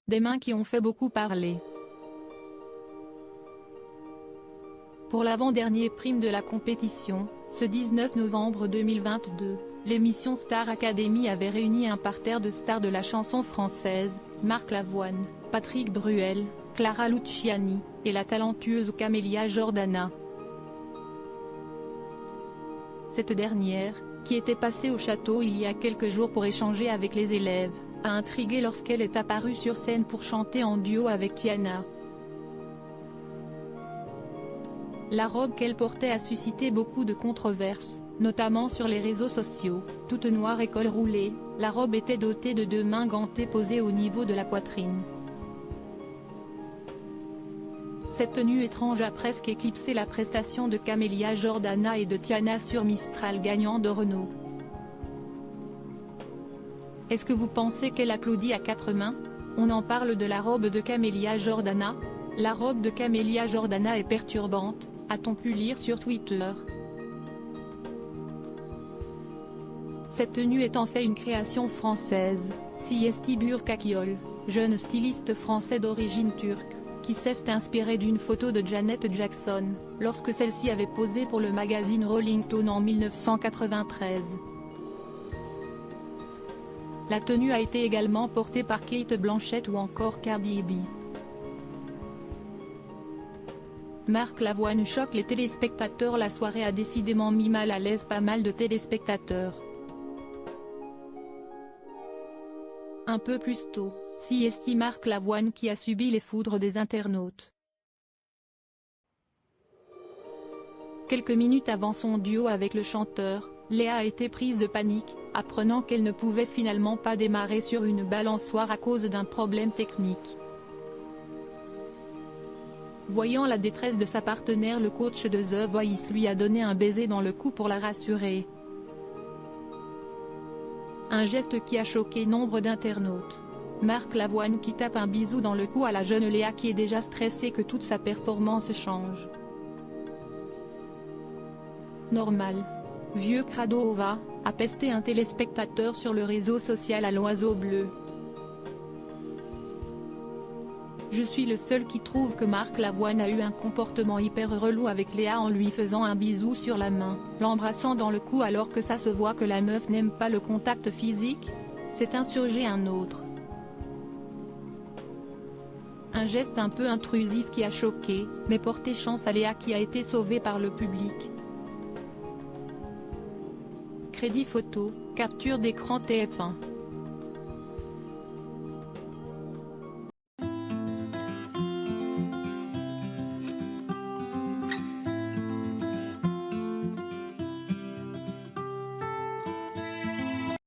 Des mains qui ont fait beaucoup parler. Pour l'avant-dernier prime de la compétition, ce 19 novembre 2022, l'émission Star Academy avait réuni un parterre de stars de la chanson française, Marc Lavoine, Patrick Bruel, Clara Luciani, et la talentueuse Camélia Jordana. Cette dernière, qui était passée au château il y a quelques jours pour échanger avec les élèves, a intrigué lorsqu'elle est apparue sur scène pour chanter en duo avec Tiana. La robe qu'elle portait a suscité beaucoup de controverses, notamment sur les réseaux sociaux. Toute noire et col roulé, la robe était dotée de 2 mains gantées posées au niveau de la poitrine. Cette tenue étrange a presque éclipsé la prestation de Camélia Jordana et de Tiana sur Mistral gagnant de Renault. Est-ce que vous pensez qu'elle applaudit à 4 mains? On en parle de la robe de Camélia Jordana. La robe de Camélia Jordana est perturbante, a-t-on pu lire sur Twitter. Cette tenue est en fait une création française, Siesti Burkakiol, jeune styliste français d'origine turque, qui s'est inspiré d'une photo de Janet Jackson, lorsque celle-ci avait posé pour le magazine Rolling Stone en 1993. La tenue a été également portée par Cate Blanchett ou encore Cardi B. Marc Lavoine choque les téléspectateurs. La soirée a décidément mis mal à l'aise pas mal de téléspectateurs. Un peu plus tôt, Siesti Marc Lavoine qui a subi les foudres des internautes. Quelques minutes avant son duo avec le chanteur, Léa a été prise de panique, apprenant qu'elle ne pouvait finalement pas démarrer sur une balançoire à cause d'un problème technique. Voyant la détresse de sa partenaire, le coach de The Voice lui a donné un baiser dans le cou pour la rassurer. Un geste qui a choqué nombre d'internautes. Marc Lavoine qui tape un bisou dans le cou à la jeune Léa qui est déjà stressée que toute sa performance change. Normal. Vieux crado va, a pesté un téléspectateur sur le réseau social à l'oiseau bleu. Je suis le seul qui trouve que Marc Lavoine a eu un comportement hyper relou avec Léa en lui faisant un bisou sur la main, l'embrassant dans le cou alors que ça se voit que la meuf n'aime pas le contact physique, s'est insurgé un autre. Un geste un peu intrusif qui a choqué, mais porté chance à Léa qui a été sauvée par le public. Crédit photo, capture d'écran TF1.